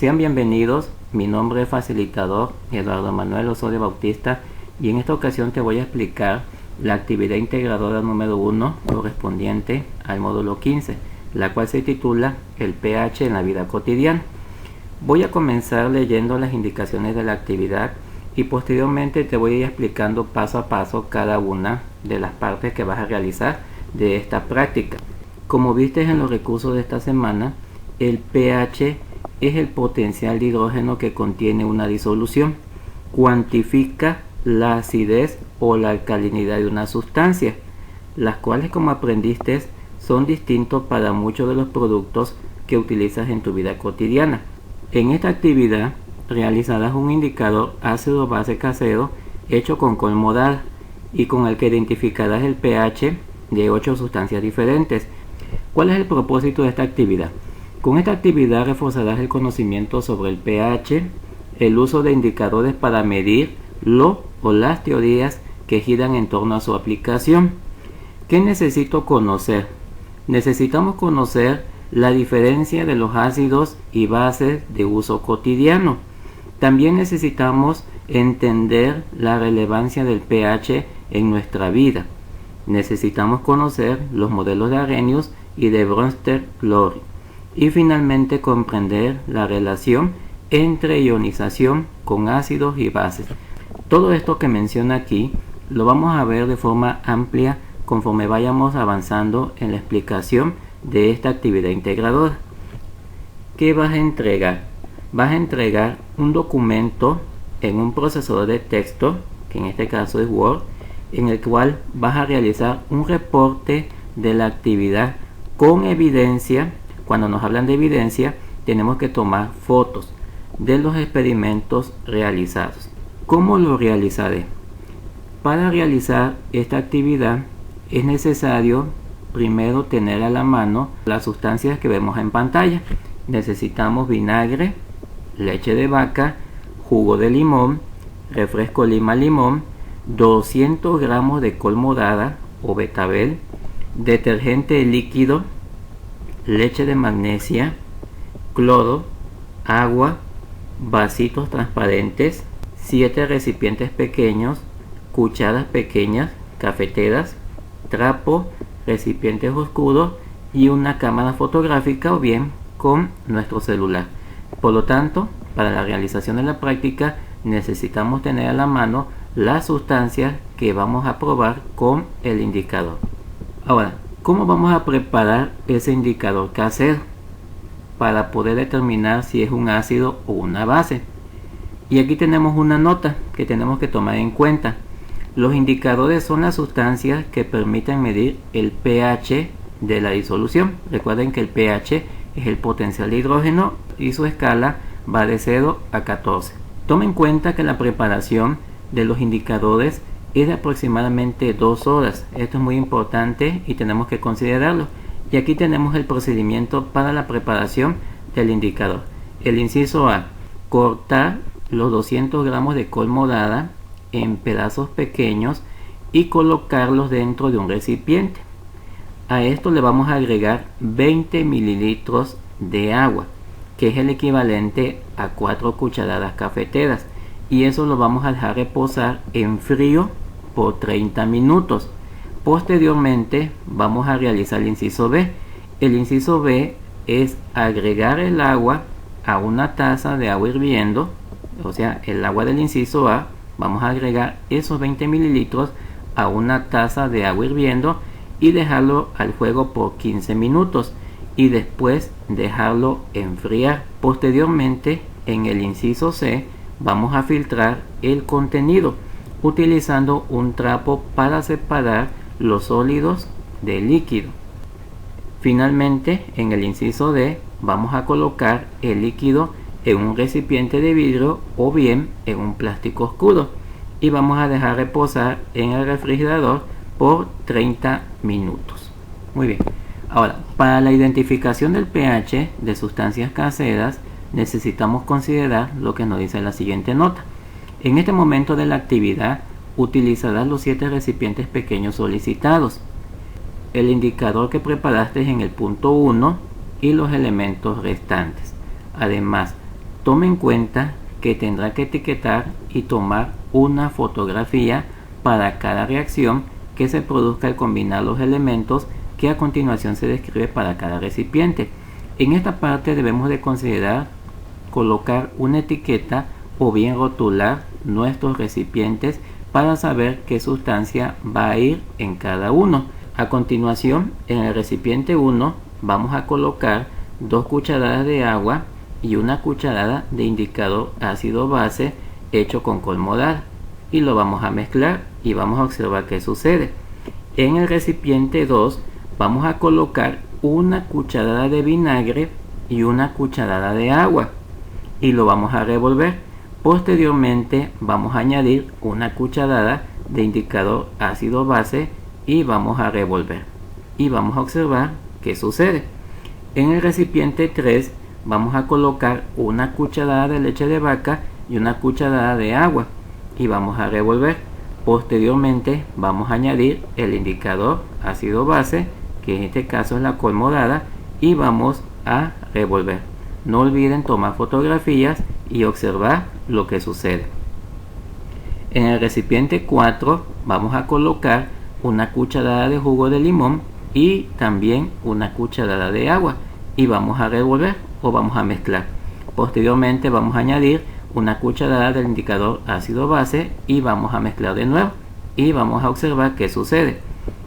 Sean bienvenidos, mi nombre es facilitador Eduardo Manuel Osorio Bautista y en esta ocasión te voy a explicar la actividad integradora número 1 correspondiente al módulo 15, la cual se titula El pH en la vida cotidiana. Voy a comenzar leyendo las indicaciones de la actividad y posteriormente te voy a ir explicando paso a paso cada una de las partes que vas a realizar de esta práctica. Como viste en los recursos de esta semana, el pH es el potencial de hidrógeno que contiene una disolución. Cuantifica la acidez o la alcalinidad de una sustancia, las cuales, como aprendiste, son distintos para muchos de los productos que utilizas en tu vida cotidiana. En esta actividad realizarás un indicador ácido-base casero hecho con colmodal y con el que identificarás el pH de 8 sustancias diferentes. ¿Cuál es el propósito de esta actividad? Con esta actividad reforzarás el conocimiento sobre el pH, el uso de indicadores para medir las teorías que giran en torno a su aplicación. ¿Qué necesito conocer? Necesitamos conocer la diferencia de los ácidos y bases de uso cotidiano. También necesitamos entender la relevancia del pH en nuestra vida. Necesitamos conocer los modelos de Arrhenius y de Bronsted-Lowry. Y finalmente comprender la relación entre ionización con ácidos y bases. Todo esto que menciona aquí lo vamos a ver de forma amplia conforme vayamos avanzando en la explicación de esta actividad integradora. ¿Qué vas a entregar? Vas a entregar un documento en un procesador de texto, que en este caso es Word, en el cual vas a realizar un reporte de la actividad con evidencia. Cuando nos hablan de evidencia, tenemos que tomar fotos de los experimentos realizados. ¿Cómo lo realizaré? Para realizar esta actividad es necesario primero tener a la mano las sustancias que vemos en pantalla. Necesitamos vinagre, leche de vaca, jugo de limón, refresco lima-limón, 200 gramos de col morada o betabel, detergente líquido, leche de magnesia, cloro, agua, vasitos transparentes, 7 recipientes pequeños, cucharas pequeñas, cafeteras, trapo, recipientes oscuros y una cámara fotográfica o bien con nuestro celular. Por lo tanto, para la realización de la práctica necesitamos tener a la mano las sustancias que vamos a probar con el indicador. Ahora, ¿cómo vamos a preparar ese indicador casero para poder determinar si es un ácido o una base? Y aquí tenemos una nota que tenemos que tomar en cuenta. Los indicadores son las sustancias que permiten medir el pH de la disolución. Recuerden que el pH es el potencial de hidrógeno y su escala va de 0 a 14. Toma en cuenta que la preparación de los indicadores es de aproximadamente 2 horas. Esto es muy importante y tenemos que considerarlo. Y aquí tenemos el procedimiento para la preparación del indicador. El inciso A: cortar los 200 gramos de col morada en pedazos pequeños y colocarlos dentro de un recipiente. A esto le vamos a agregar 20 mililitros de agua, que es el equivalente a 4 cucharadas cafeteras, y eso lo vamos a dejar reposar en frío por 30 minutos. Posteriormente vamos a realizar el inciso B. El inciso B es agregar el agua a una taza de agua hirviendo, o sea, el agua del inciso A. Vamos a agregar esos 20 mililitros a una taza de agua hirviendo y dejarlo al fuego por 15 minutos y después dejarlo enfriar. Posteriormente, en el inciso C, vamos a filtrar el contenido utilizando un trapo para separar los sólidos del líquido. Finalmente, en el inciso D, vamos a colocar el líquido en un recipiente de vidrio o bien en un plástico oscuro y vamos a dejar reposar en el refrigerador por 30 minutos. Muy bien. Ahora, para la identificación del pH de sustancias caseras necesitamos considerar lo que nos dice la siguiente nota. En este momento de la actividad utilizarás los 7 recipientes pequeños solicitados, el indicador que preparaste en el punto 1 y los elementos restantes. Además, Tome en cuenta que tendrá que etiquetar y tomar una fotografía para cada reacción que se produzca al combinar los elementos que a continuación se describe para cada recipiente. En esta parte debemos de considerar colocar una etiqueta o bien rotular nuestros recipientes para saber qué sustancia va a ir en cada uno. A continuación, en el recipiente 1 vamos a colocar 2 cucharadas de agua y una cucharada de indicador ácido base hecho con colmodal, y lo vamos a mezclar y vamos a observar qué sucede. En el recipiente 2 vamos a colocar una cucharada de vinagre y una cucharada de agua y lo vamos a revolver. Posteriormente vamos a añadir una cucharada de indicador ácido base y vamos a revolver y vamos a observar qué sucede. En el recipiente 3 vamos a colocar una cucharada de leche de vaca y una cucharada de agua y vamos a revolver. Posteriormente vamos a añadir el indicador ácido base, que en este caso es la colmodada, y vamos a revolver. No olviden tomar fotografías y observar lo que sucede. En el recipiente 4 vamos a colocar una cucharada de jugo de limón y también una cucharada de agua y vamos a revolver o vamos a mezclar. Posteriormente vamos a añadir una cucharada del indicador ácido base y vamos a mezclar de nuevo y vamos a observar qué sucede.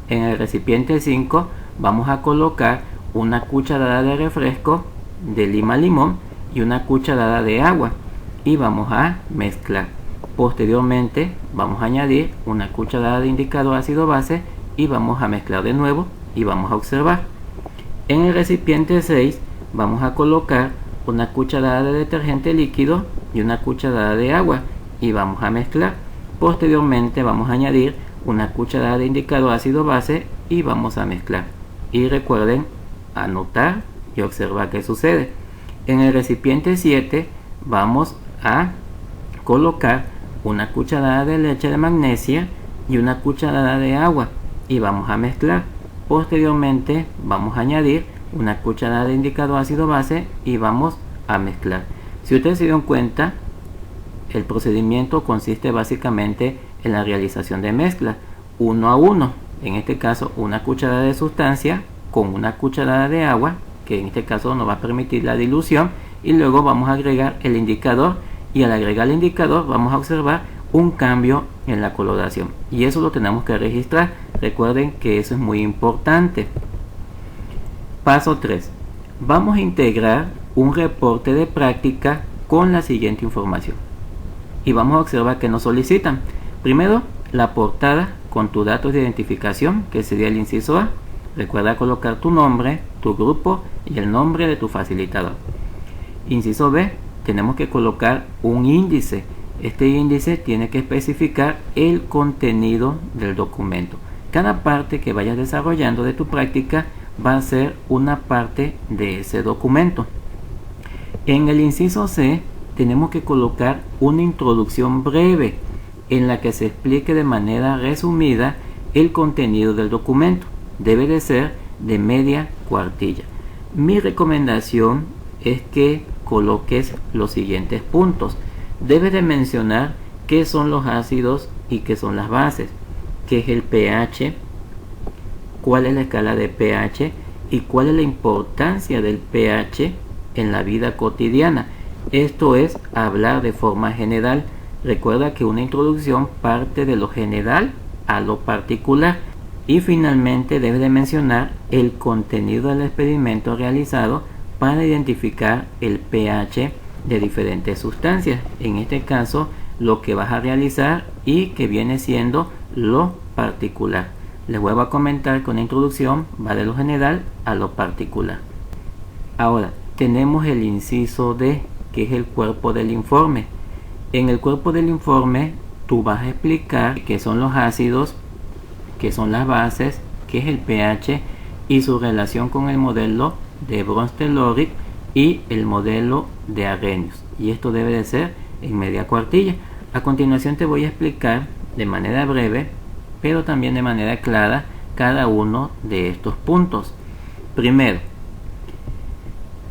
En el recipiente 5 vamos a colocar una cucharada de refresco de lima limón y una cucharada de agua y vamos a mezclar. Posteriormente vamos a añadir una cucharada de indicador ácido base y vamos a mezclar de nuevo y vamos a observar. En el recipiente 6 vamos a colocar una cucharada de detergente líquido y una cucharada de agua y vamos a mezclar. Posteriormente vamos a añadir una cucharada de indicador ácido base y vamos a mezclar. Y recuerden anotar y observar qué sucede. En el recipiente 7 vamos a colocar una cucharada de leche de magnesia y una cucharada de agua y vamos a mezclar. Posteriormente vamos a añadir una cucharada de indicador ácido base y vamos a mezclar. Si ustedes se dieron cuenta, el procedimiento consiste básicamente en la realización de mezcla 1 a 1. En este caso, una cucharada de sustancia con una cucharada de agua, que en este caso nos va a permitir la dilución, y luego vamos a agregar el indicador, y al agregar el indicador vamos a observar un cambio en la coloración, y eso lo tenemos que registrar. Recuerden que eso es muy importante. Paso 3. Vamos a integrar un reporte de práctica con la siguiente información y vamos a observar que nos solicitan. Primero, la portada con tus datos de identificación, que sería el inciso A. Recuerda colocar tu nombre, tu grupo y el nombre de tu facilitador. Inciso B, tenemos que colocar un índice. Este índice tiene que especificar el contenido del documento. Cada parte que vayas desarrollando de tu práctica va a ser una parte de ese documento. En el inciso C tenemos que colocar una introducción breve en la que se explique de manera resumida el contenido del documento. Debe de ser de media cuartilla. Mi recomendación es que coloques los siguientes puntos. Debes de mencionar qué son los ácidos y qué son las bases, qué es el pH, cuál es la escala de pH y cuál es la importancia del pH en la vida cotidiana. Esto es hablar de forma general. Recuerda que una introducción parte de lo general a lo particular. Y finalmente debes de mencionar el contenido del experimento realizado para identificar el pH de diferentes sustancias. En este caso, lo que vas a realizar y que viene siendo lo particular. Les vuelvo a comentar que una introducción va de lo general a lo particular. Ahora, tenemos el inciso D, que es el cuerpo del informe. En el cuerpo del informe, tú vas a explicar qué son los ácidos, qué son las bases, qué es el pH y su relación con el modelo de Bronsted-Lowry y el modelo de Arrhenius. Y esto debe de ser en media cuartilla. A continuación te voy a explicar de manera breve, pero también de manera clara, cada uno de estos puntos. Primero,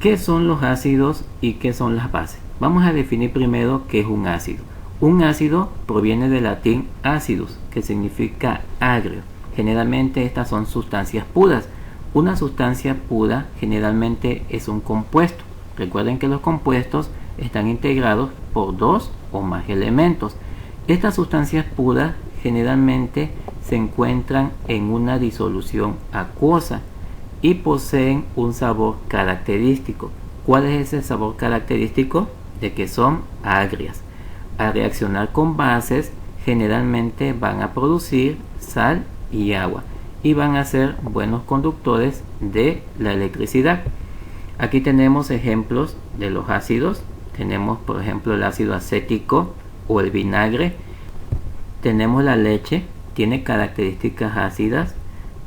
¿Qué son los ácidos y qué son las bases? Vamos a definir primero qué es un ácido. Un ácido proviene del latín acidus, que significa agrio. Generalmente estas son sustancias puras. Una sustancia pura generalmente es un compuesto. Recuerden que los compuestos están integrados por dos o más elementos. Estas sustancias puras generalmente se encuentran en una disolución acuosa y poseen un sabor característico. ¿Cuál es ese sabor característico? De que son agrias. Al reaccionar con bases, generalmente van a producir sal y agua y van a ser buenos conductores de la electricidad. Aquí tenemos ejemplos de los ácidos. Tenemos por ejemplo el ácido acético o el vinagre. Tenemos la leche, tiene características ácidas.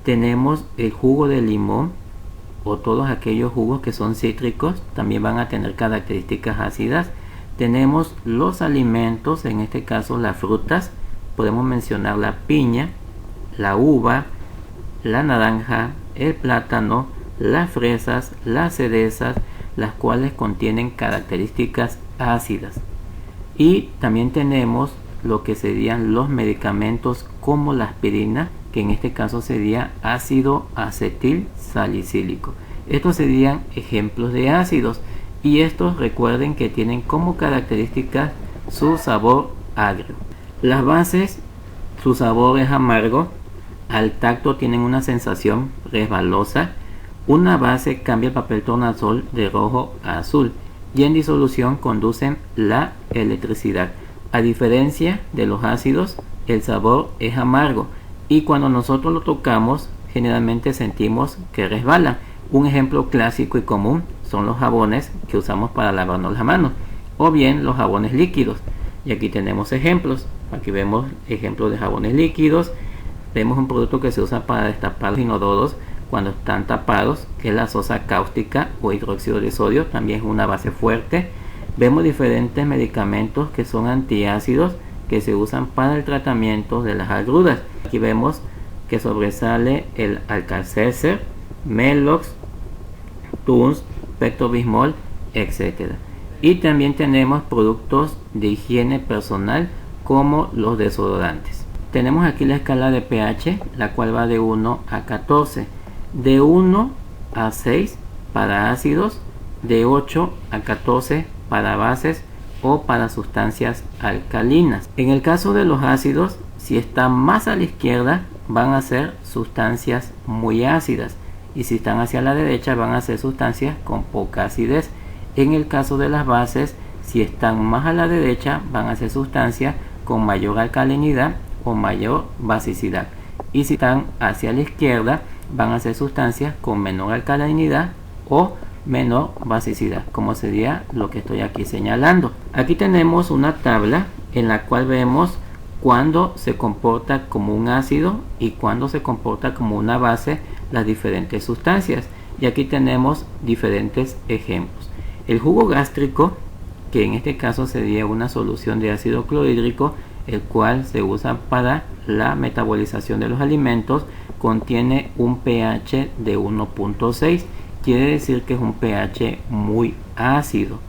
Tenemos el jugo de limón o todos aquellos jugos que son cítricos, también van a tener características ácidas. Tenemos los alimentos, en este caso las frutas, podemos mencionar la piña, la uva, la naranja, el plátano, las fresas, las cerezas, las cuales contienen características ácidas. Y también tenemos lo que serían los medicamentos como la aspirina, que en este caso sería ácido acetil salicílico. Estos serían ejemplos de ácidos y estos recuerden que tienen como características su sabor agrio. Las bases, su sabor es amargo, al tacto tienen una sensación resbalosa. Una base cambia el papel tornasol de rojo a azul y en disolución conducen la electricidad. A diferencia de los ácidos, el sabor es amargo y cuando nosotros lo tocamos generalmente sentimos que resbala. Un ejemplo clásico y común son los jabones que usamos para lavarnos las manos o bien los jabones líquidos, y aquí tenemos ejemplos. Aquí vemos ejemplos de jabones líquidos. Vemos un producto que se usa para destapar los inodoros cuando están tapados, que es la sosa cáustica o hidróxido de sodio, también es una base fuerte. Vemos diferentes medicamentos que son antiácidos que se usan para el tratamiento de las agruras. Aquí vemos que sobresale el Alka-Seltzer, Melox, Tums, Pepto-Bismol, etc. Y también tenemos productos de higiene personal como los desodorantes. Tenemos aquí la escala de pH, la cual va de 1 a 14, de 1 a 6 para ácidos, de 8 a 14 para bases o para sustancias alcalinas. En el caso de los ácidos, si están más a la izquierda van a ser sustancias muy ácidas y si están hacia la derecha van a ser sustancias con poca acidez. En el caso de las bases, si están más a la derecha van a ser sustancias con mayor alcalinidad o mayor basicidad, y si están hacia la izquierda van a ser sustancias con menor alcalinidad o menor basicidad, como sería lo que estoy aquí señalando. Aquí tenemos una tabla en la cual vemos cuando se comporta como un ácido y cuando se comporta como una base las diferentes sustancias, y aquí tenemos diferentes ejemplos. El jugo gástrico, que en este caso sería una solución de ácido clorhídrico, el cual se usa para la metabolización de los alimentos, contiene un pH de 1.6, quiere decir que es un pH muy ácido.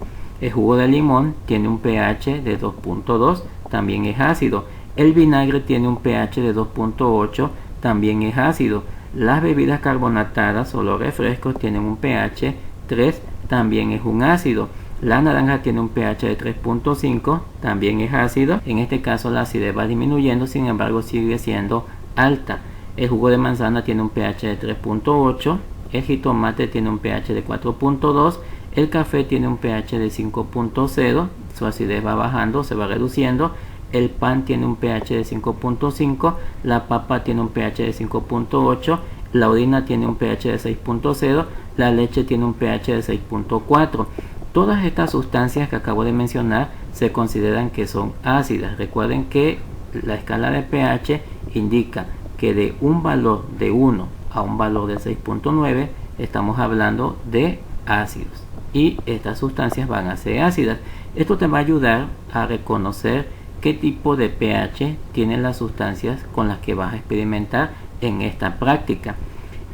El jugo de limón tiene un pH de 2.2, también es ácido. El vinagre tiene un pH de 2.8, también es ácido. Las bebidas carbonatadas o los refrescos tienen un pH 3, también es un ácido. La naranja tiene un pH de 3.5, también es ácido. En este caso la acidez va disminuyendo, sin embargo sigue siendo alta. El jugo de manzana tiene un pH de 3.8, el jitomate tiene un pH de 4.2, el café tiene un pH de 5.0, su acidez va bajando, se va reduciendo. El pan tiene un pH de 5.5, la papa tiene un pH de 5.8, la orina tiene un pH de 6.0, la leche tiene un pH de 6.4. Todas estas sustancias que acabo de mencionar se consideran que son ácidas. Recuerden que la escala de pH indica que de un valor de 1 a un valor de 6.9 estamos hablando de ácidos y estas sustancias van a ser ácidas. Esto te va a ayudar a reconocer qué tipo de pH tienen las sustancias con las que vas a experimentar en esta práctica.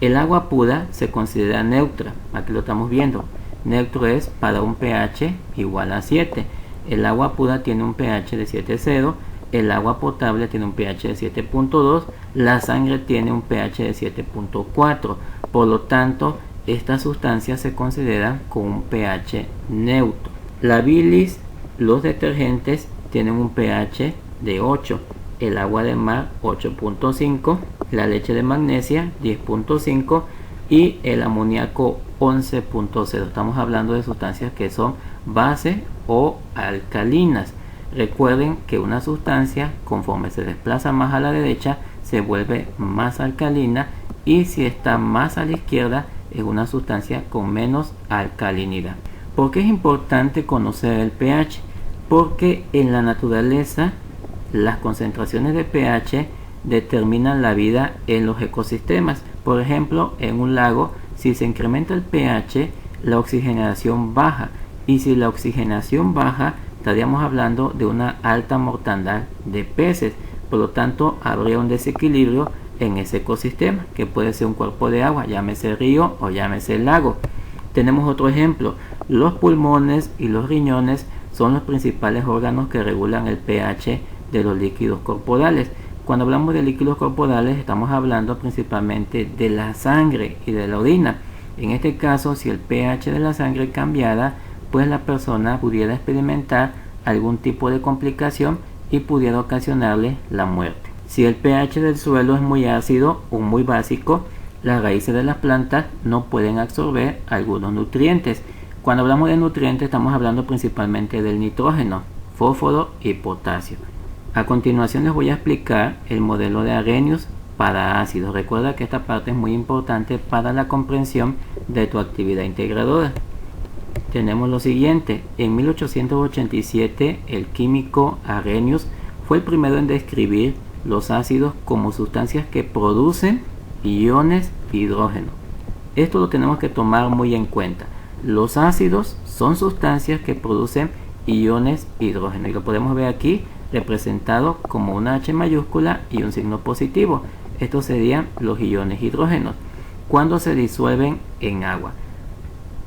El agua pura se considera neutra, aquí lo estamos viendo. neutro es para un pH igual a 7. El agua pura tiene un pH de 7,0, el agua potable tiene un pH de 7,2, la sangre tiene un pH de 7,4. Por lo tanto, estas sustancias se consideran con un pH neutro. La bilis, los detergentes tienen un pH de 8, el agua de mar 8,5, la leche de magnesia 10,5 y el amoníaco 11,0. Estamos hablando de sustancias que son base o alcalinas. Recuerden que una sustancia, conforme se desplaza más a la derecha, se vuelve más alcalina, y si está más a la izquierda es una sustancia con menos alcalinidad. ¿Por qué es importante conocer el pH? Porque en la naturaleza las concentraciones de pH determinan la vida en los ecosistemas. Por ejemplo, en un lago, si se incrementa el pH, la oxigenación baja, y si la oxigenación baja, estaríamos hablando de una alta mortandad de peces. Por lo tanto, habría un desequilibrio en ese ecosistema, que puede ser un cuerpo de agua, llámese río o llámese lago. Tenemos otro ejemplo: los pulmones y los riñones son los principales órganos que regulan el pH de los líquidos corporales. Cuando hablamos de líquidos corporales, estamos hablando principalmente de la sangre y de la orina. En este caso, si el pH de la sangre cambiara, pues la persona pudiera experimentar algún tipo de complicación y pudiera ocasionarle la muerte. Si el pH del suelo es muy ácido o muy básico, las raíces de las plantas no pueden absorber algunos nutrientes. Cuando hablamos de nutrientes, estamos hablando principalmente del nitrógeno, fósforo y potasio. A continuación les voy a explicar el modelo de Arrhenius para ácidos. Recuerda que esta parte es muy importante para la comprensión de tu actividad integradora. Tenemos lo siguiente: en 1887 el químico Arrhenius fue el primero en describir los ácidos como sustancias que producen iones de hidrógeno. Esto lo tenemos que tomar muy en cuenta. Los ácidos son sustancias que producen iones de hidrógeno, y lo podemos ver aquí representado como una H mayúscula y un signo positivo. Estos serían los iones hidrógenos cuando se disuelven en agua.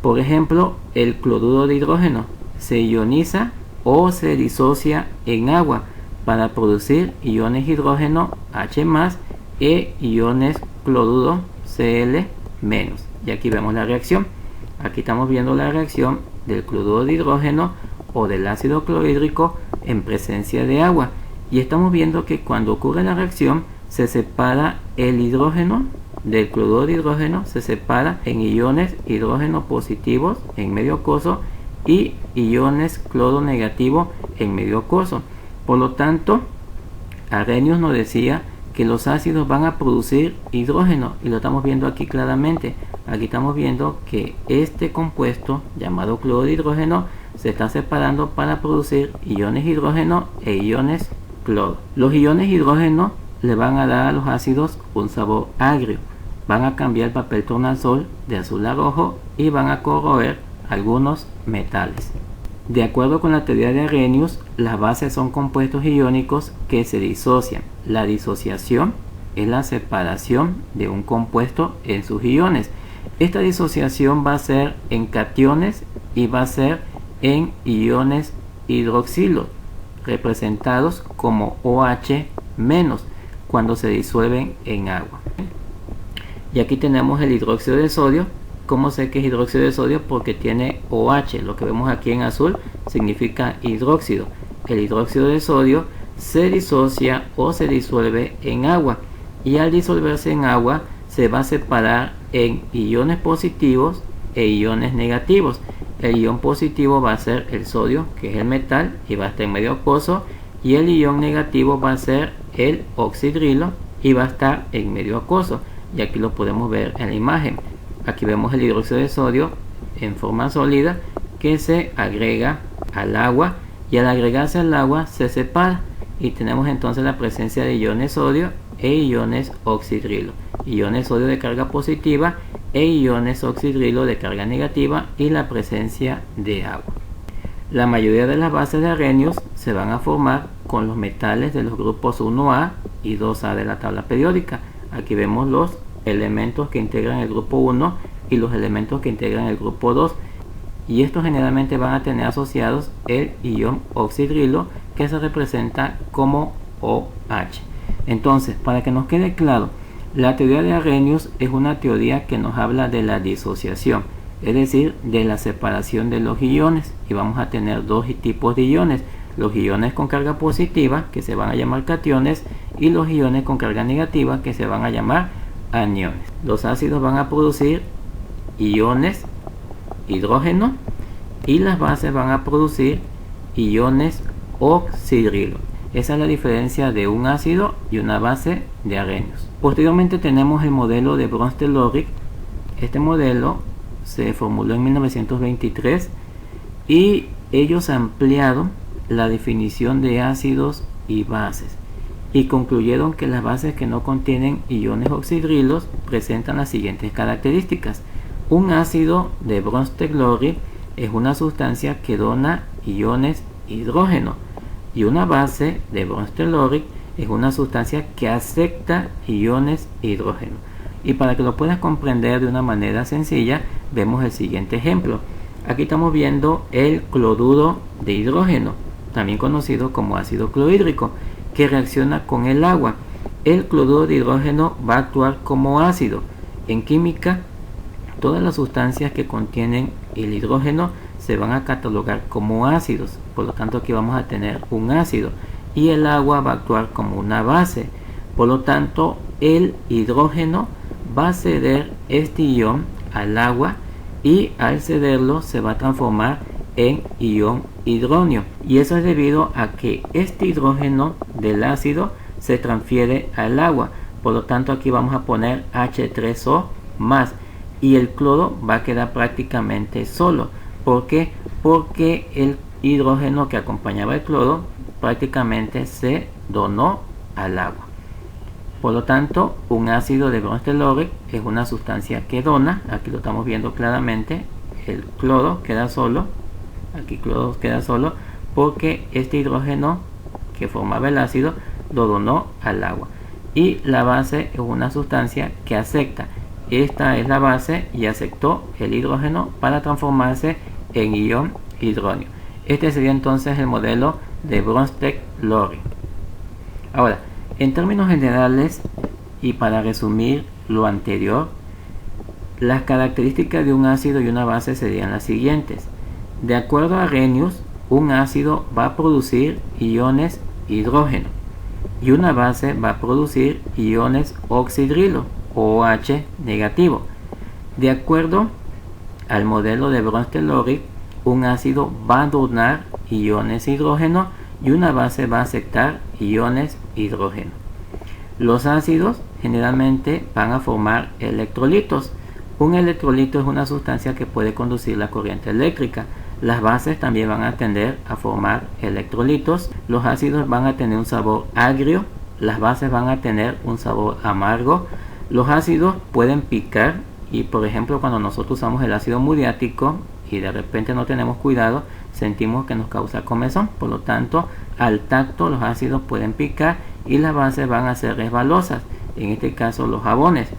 Por ejemplo, el cloruro de hidrógeno se ioniza o se disocia en agua para producir iones hidrógeno H+, e iones cloruro Cl-. Y aquí vemos la reacción. Aquí estamos viendo la reacción del cloruro de hidrógeno o del ácido clorhídrico en presencia de agua, y estamos viendo que cuando ocurre la reacción se separa el hidrógeno del cloruro de hidrógeno, se separa en iones hidrógeno positivos en medio acuoso y iones cloro negativo en medio acuoso. Por lo tanto, Arrhenius nos decía que los ácidos van a producir hidrógeno, y lo estamos viendo aquí claramente. Aquí estamos viendo que este compuesto llamado cloro de hidrógeno se está separando para producir iones hidrógeno e iones cloro. Los iones hidrógeno le van a dar a los ácidos un sabor agrio, van a cambiar el papel tornasol de azul a rojo y van a corroer algunos metales. De acuerdo con la teoría de Arrhenius, las bases son compuestos iónicos que se disocian. La disociación es la separación de un compuesto en sus iones. Esta disociación va a ser en cationes y va a ser en iones hidroxilo, representados como OH- cuando se disuelven en agua. Y aquí tenemos el hidróxido de sodio. ¿Cómo sé que es hidróxido de sodio? Porque tiene OH. Lo que vemos aquí en azul significa hidróxido. El hidróxido de sodio se disocia o se disuelve en agua, y al disolverse en agua se va a separar en iones positivos e iones negativos. El ion positivo va a ser el sodio, que es el metal, y va a estar en medio acuoso, y el ion negativo va a ser el oxidrilo y va a estar en medio acuoso, y aquí lo podemos ver en la imagen. Aquí vemos el hidróxido de sodio en forma sólida que se agrega al agua, y al agregarse al agua se separa, y tenemos entonces la presencia de iones sodio e iones oxidrilo, iones sodio de carga positiva e iones oxidrilo de carga negativa, y la presencia de agua. La mayoría de las bases de Arrhenius se van a formar con los metales de los grupos 1A y 2A de la tabla periódica. Aquí vemos los elementos que integran el grupo 1 y los elementos que integran el grupo 2. y estos generalmente van a tener asociados el ion oxidrilo, que se representa como OH. Entonces, para que nos quede claro, la teoría de Arrhenius es una teoría que nos habla de la disociación, es decir, de la separación de los iones, y vamos a tener dos tipos de iones: los iones con carga positiva, que se van a llamar cationes, y los iones con carga negativa, que se van a llamar aniones. Los ácidos van a producir iones hidrógeno y las bases van a producir iones oxidrilo. Esa es la diferencia de un ácido y una base de Arrhenius. Posteriormente tenemos el modelo de Bronsted-Lowry. Este modelo se formuló en 1923 y ellos ampliaron la definición de ácidos y bases y concluyeron que las bases que no contienen iones oxidrilos presentan las siguientes características. Un ácido de Bronsted-Lowry es una sustancia que dona iones hidrógeno, y una base de Bronsted-Lowry es una sustancia que acepta iones hidrógeno. Y para que lo puedas comprender de una manera sencilla, vemos el siguiente ejemplo. Aquí estamos viendo el cloruro de hidrógeno, también conocido como ácido clorhídrico, que reacciona con el agua. El cloruro de hidrógeno va a actuar como ácido. En química, todas las sustancias que contienen el hidrógeno se van a catalogar como ácidos, por lo tanto aquí vamos a tener un ácido, y el agua va a actuar como una base. Por lo tanto, el hidrógeno va a ceder este ion al agua, y al cederlo se va a transformar en ion hidronio, y eso es debido a que este hidrógeno del ácido se transfiere al agua. Por lo tanto, aquí vamos a poner H3O más, y el cloro va a quedar prácticamente solo. ¿Por qué? Porque el hidrógeno que acompañaba el cloro prácticamente se donó al agua. Por lo tanto, un ácido de Bronsted-Lowry es una sustancia que dona. Aquí lo estamos viendo claramente. El cloro queda solo. Aquí cloro queda solo porque este hidrógeno que formaba el ácido lo donó al agua. Y la base es una sustancia que acepta. Esta es la base y aceptó el hidrógeno para transformarse en ion hidrógeno. Este sería entonces el modelo de Bronsted-Lowry. Ahora, en términos generales y para resumir lo anterior, las características de un ácido y una base serían las siguientes. De acuerdo a Arrhenius, un ácido va a producir iones hidrógeno y una base va a producir iones oxidrilo, OH negativo. De acuerdo al modelo de Bronsted-Lowry, un ácido va a donar iones hidrógeno y una base va a aceptar iones hidrógeno. Los ácidos generalmente van a formar electrolitos. Un electrolito es una sustancia que puede conducir la corriente eléctrica. Las bases también van a tender a formar electrolitos. Los ácidos van a tener un sabor agrio, las bases van a tener un sabor amargo. Los ácidos pueden picar, y por ejemplo cuando nosotros usamos el ácido muriático y de repente no tenemos cuidado, sentimos que nos causa comezón. Por lo tanto, al tacto los ácidos pueden picar y las bases van a ser resbalosas, en este caso los jabones.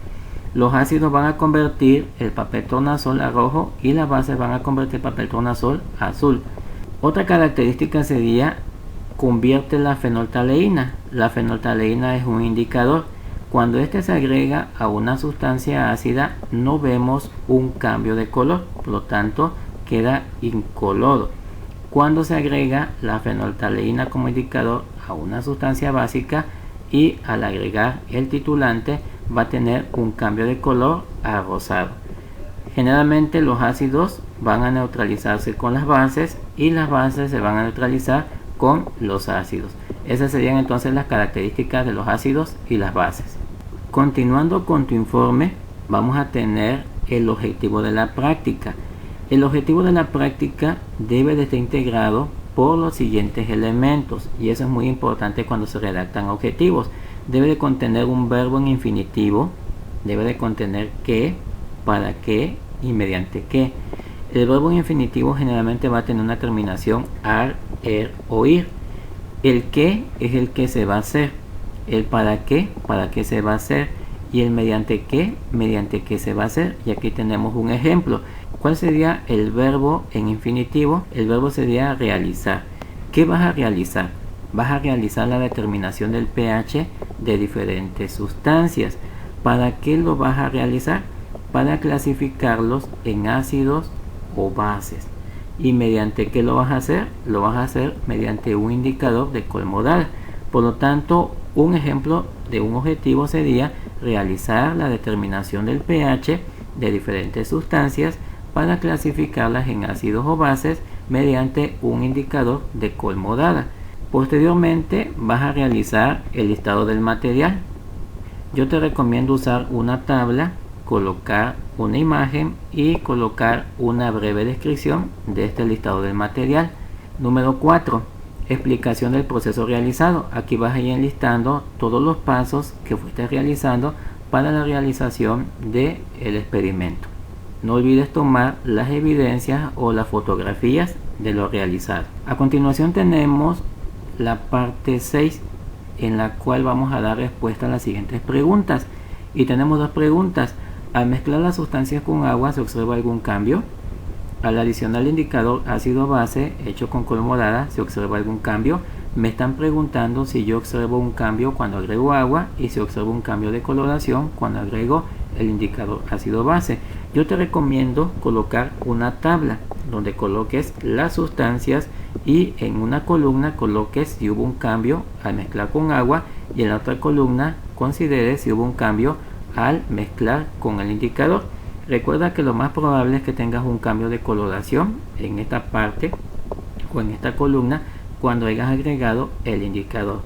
Los ácidos van a convertir el papel tornasol a rojo y las bases van a convertir el papel tornasol a azul. Otra característica sería convierte la fenolftaleína. La fenolftaleína es un indicador. Cuando este se agrega a una sustancia ácida no vemos un cambio de color, por lo tanto queda incoloro. Cuando se agrega la fenolftaleína como indicador a una sustancia básica y al agregar el titulante va a tener un cambio de color a rosado. Generalmente los ácidos van a neutralizarse con las bases y las bases se van a neutralizar con los ácidos. Esas serían entonces las características de los ácidos y las bases. Continuando con tu informe, vamos a tener el objetivo de la práctica. El objetivo de la práctica debe de estar integrado por los siguientes elementos, y eso es muy importante cuando se redactan objetivos. Debe de contener un verbo en infinitivo, debe de contener qué, para qué y mediante qué. El verbo en infinitivo generalmente va a tener una terminación ar, o ir. El qué es el que se va a hacer. El para qué se va a hacer. ¿Y el mediante qué? Mediante qué se va a hacer. Y aquí tenemos un ejemplo. ¿Cuál sería el verbo en infinitivo? El verbo sería realizar. ¿Qué vas a realizar? Vas a realizar la determinación del pH de diferentes sustancias. ¿Para qué lo vas a realizar? Para clasificarlos en ácidos o bases. ¿Y mediante qué lo vas a hacer? Lo vas a hacer mediante un indicador de colmodal. Por lo tanto, un ejemplo de un objetivo sería realizar la determinación del pH de diferentes sustancias para clasificarlas en ácidos o bases mediante un indicador de colmodal. Posteriormente vas a realizar el listado del material. Yo te recomiendo usar una tabla, colocar una imagen y colocar una breve descripción de este listado del material. Número 4. Explicación del proceso realizado. Aquí vas a ir enlistando todos los pasos que fuiste realizando para la realización del experimento. No olvides tomar las evidencias o las fotografías de lo realizado. A continuación tenemos la parte 6, en la cual vamos a dar respuesta a las siguientes preguntas. Y tenemos dos preguntas. Al mezclar las sustancias con agua, ¿se observa algún cambio? Al adicionar el indicador ácido-base hecho con colmodada, ¿se observa algún cambio? Me están preguntando si yo observo un cambio cuando agrego agua y si observo un cambio de coloración cuando agrego el indicador ácido-base. Yo te recomiendo colocar una tabla donde coloques las sustancias y en una columna coloques si hubo un cambio al mezclar con agua y en la otra columna consideres si hubo un cambio al mezclar con el indicador. Recuerda que lo más probable es que tengas un cambio de coloración en esta parte o en esta columna cuando hayas agregado el indicador.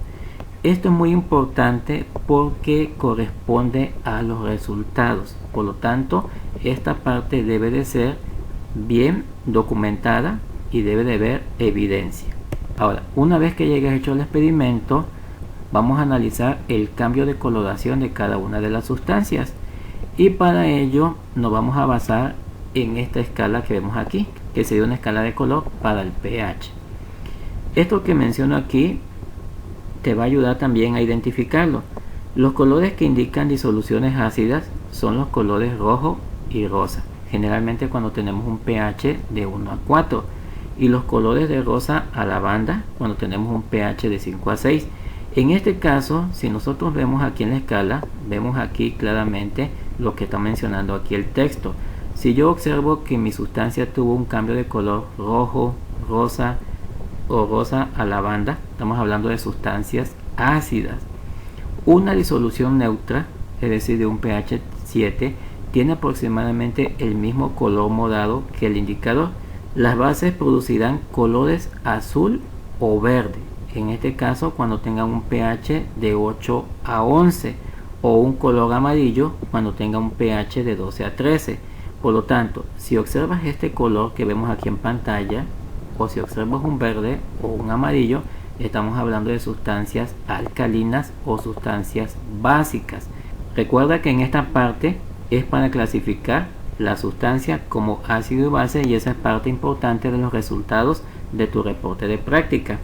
Esto es muy importante porque corresponde a los resultados. Por lo tanto, esta parte debe de ser bien documentada y debe de haber evidencia. Ahora, una vez que hayas hecho el experimento, vamos a analizar el cambio de coloración de cada una de las sustancias. Y para ello nos vamos a basar en esta escala que vemos aquí, que sería una escala de color para el pH. Esto que menciono aquí te va a ayudar también a identificarlo. Los colores que indican disoluciones ácidas son los colores rojo y rosa, generalmente cuando tenemos un pH de 1 a 4, y los colores de rosa a lavanda cuando tenemos un pH de 5 a 6. En este caso, si nosotros vemos aquí en la escala, vemos aquí claramente lo que está mencionando aquí el texto. Si yo observo que mi sustancia tuvo un cambio de color rojo, rosa o rosa a lavanda, estamos hablando de sustancias ácidas. Una disolución neutra, es decir, de un pH 7, tiene aproximadamente el mismo color morado que el indicador. Las bases producirán colores azul o verde. En este caso, cuando tengan un pH de 8 a 11, o un color amarillo cuando tenga un pH de 12 a 13. Por lo tanto, si observas este color que vemos aquí en pantalla, o si observas un verde o un amarillo, estamos hablando de sustancias alcalinas o sustancias básicas. Recuerda que en esta parte es para clasificar la sustancia como ácido y base, y esa es parte importante de los resultados de tu reporte de práctica.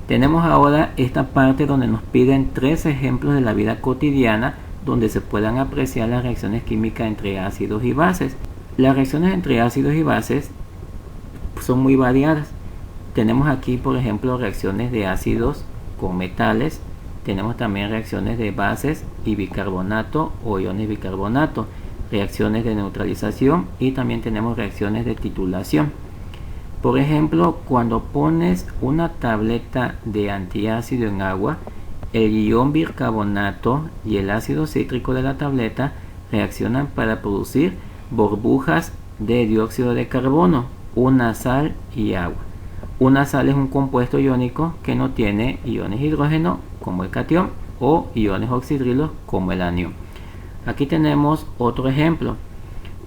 Tenemos ahora esta parte donde nos piden 3 ejemplos de la vida cotidiana donde se puedan apreciar las reacciones químicas entre ácidos y bases. Las reacciones entre ácidos y bases son muy variadas. Tenemos aquí, por ejemplo, reacciones de ácidos con metales. Tenemos también reacciones de bases y bicarbonato o iones bicarbonato, reacciones de neutralización, y también tenemos reacciones de titulación. Por ejemplo, cuando pones una tableta de antiácido en agua, el ion bicarbonato y el ácido cítrico de la tableta reaccionan para producir burbujas de dióxido de carbono, una sal y agua. Una sal es un compuesto iónico que no tiene iones hidrógeno como el catión o iones oxidrilos como el anión. Aquí tenemos otro ejemplo.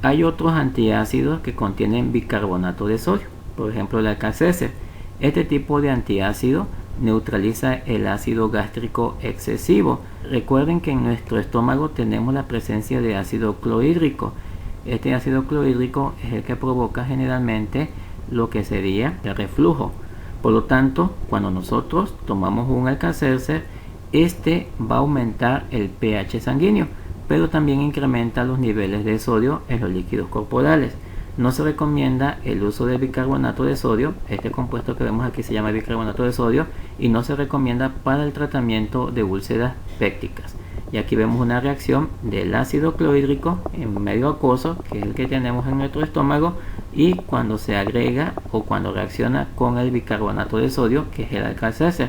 Hay otros antiácidos que contienen bicarbonato de sodio, por ejemplo el alcacéser. Este tipo de antiácido neutraliza el ácido gástrico excesivo. Recuerden que en nuestro estómago tenemos la presencia de ácido clorhídrico. Este ácido clorhídrico es el que provoca generalmente lo que sería el reflujo. Por lo tanto, cuando nosotros tomamos un alcacéser, este va a aumentar el pH sanguíneo. pero también incrementa los niveles de sodio en los líquidos corporales. No se recomienda el uso de bicarbonato de sodio, este compuesto que vemos aquí se llama bicarbonato de sodio, y no se recomienda para el tratamiento de úlceras pépticas. Y aquí vemos una reacción del ácido clorhídrico en medio acuoso, que es el que tenemos en nuestro estómago, y cuando se agrega o cuando reacciona con el bicarbonato de sodio, que es el Alka-Seltzer,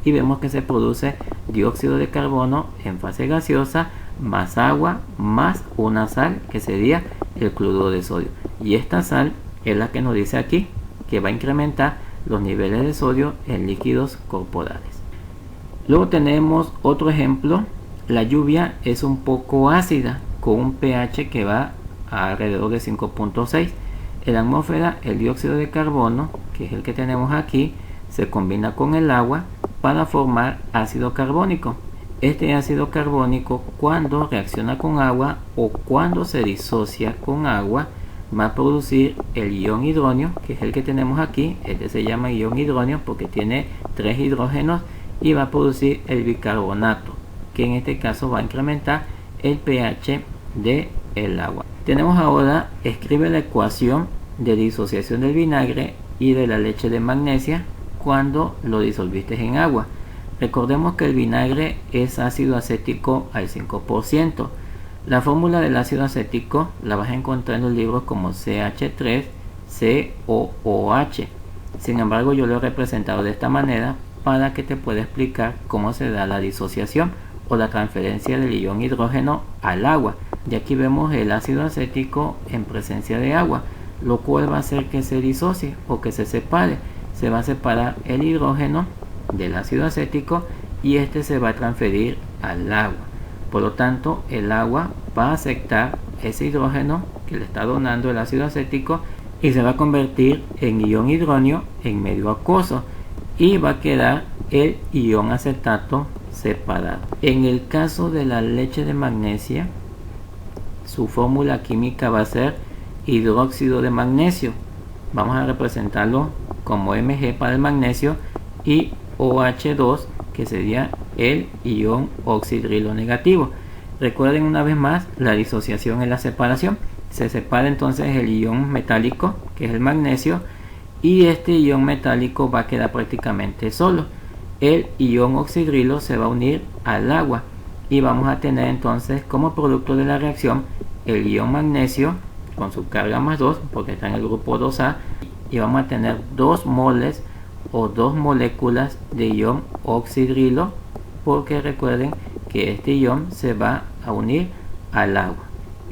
y vemos que se produce dióxido de carbono en fase gaseosa, más agua, más una sal, que sería el cloruro de sodio. Y esta sal es la que nos dice aquí que va a incrementar los niveles de sodio en líquidos corporales. Luego tenemos otro ejemplo. La lluvia es un poco ácida, con un pH que va a alrededor de 5.6. En la atmósfera, el dióxido de carbono, que es el que tenemos aquí, se combina con el agua para formar ácido carbónico. Este ácido carbónico, cuando reacciona con agua o cuando se disocia con agua, va a producir el ion hidronio, que es el que tenemos aquí. Este se llama ion hidronio porque tiene 3 hidrógenos, y va a producir el bicarbonato, que en este caso va a incrementar el pH del agua. Tenemos ahora, escribe la ecuación de disociación del vinagre y de la leche de magnesia cuando lo disolviste en agua. Recordemos que el vinagre es ácido acético al 5%. La fórmula del ácido acético la vas a encontrar en los libros como CH3COOH. Sin embargo, yo lo he representado de esta manera para que te pueda explicar cómo se da la disociación o la transferencia del ion hidrógeno al agua. Y aquí vemos el ácido acético en presencia de agua, lo cual va a hacer que se disocie o que se separe. Se va a separar el hidrógeno del ácido acético y este se va a transferir al agua. Por lo tanto, el agua va a aceptar ese hidrógeno que le está donando el ácido acético y se va a convertir en ion hidronio en medio acuoso, y va a quedar el ion acetato separado. En el caso de la leche de magnesia, su fórmula química va a ser hidróxido de magnesio. Vamos a representarlo como Mg para el magnesio y OH2, que sería el ion oxidrilo negativo. Recuerden una vez más, la disociación es la separación. Se separa entonces el ion metálico, que es el magnesio, y este ion metálico va a quedar prácticamente solo. El ion oxidrilo se va a unir al agua y vamos a tener entonces como producto de la reacción el ion magnesio con su carga más 2, porque está en el grupo 2A, y vamos a tener 2 moles o 2 moléculas de ion oxidrilo, porque recuerden que este ion se va a unir al agua,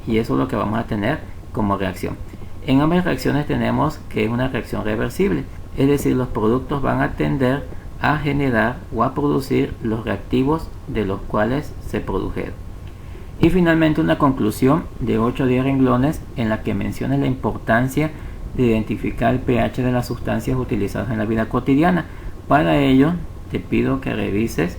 y eso es lo que vamos a tener como reacción. En ambas reacciones tenemos que es una reacción reversible, es decir, los productos van a tender a generar o a producir los reactivos de los cuales se produjeron. Y finalmente una conclusión de 8 o 10 renglones en la que menciona la importancia de identificar el pH de las sustancias utilizadas en la vida cotidiana. Para ello te pido que revises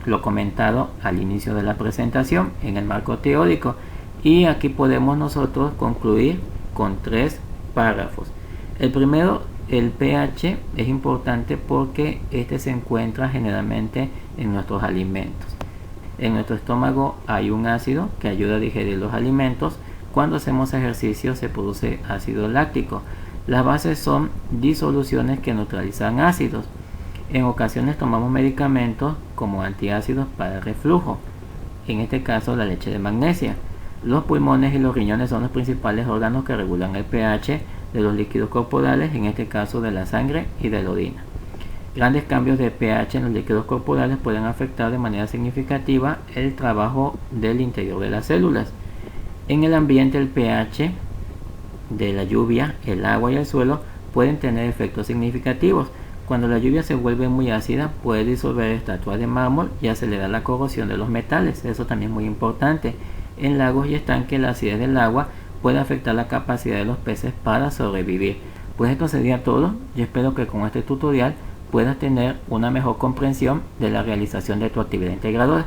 lo comentado al inicio de la presentación en el marco teórico, y aquí podemos nosotros concluir con 3 párrafos. El primero, el pH es importante porque este se encuentra generalmente en nuestros alimentos. En nuestro estómago hay un ácido que ayuda a digerir los alimentos. Cuando hacemos ejercicio se produce ácido láctico. Las bases son disoluciones que neutralizan ácidos. En ocasiones tomamos medicamentos como antiácidos para el reflujo, en este caso la leche de magnesia. Los pulmones y los riñones son los principales órganos que regulan el pH de los líquidos corporales, en este caso de la sangre y de la orina. Grandes cambios de pH en los líquidos corporales pueden afectar de manera significativa el trabajo del interior de las células. En el ambiente, el pH de la lluvia, el agua y el suelo pueden tener efectos significativos. Cuando la lluvia se vuelve muy ácida, puede disolver estatuas de mármol y acelerar la corrosión de los metales. Eso también es muy importante. En lagos y estanques, la acidez del agua puede afectar la capacidad de los peces para sobrevivir. Pues esto sería todo. Yo espero que con este tutorial puedas tener una mejor comprensión de la realización de tu actividad integradora.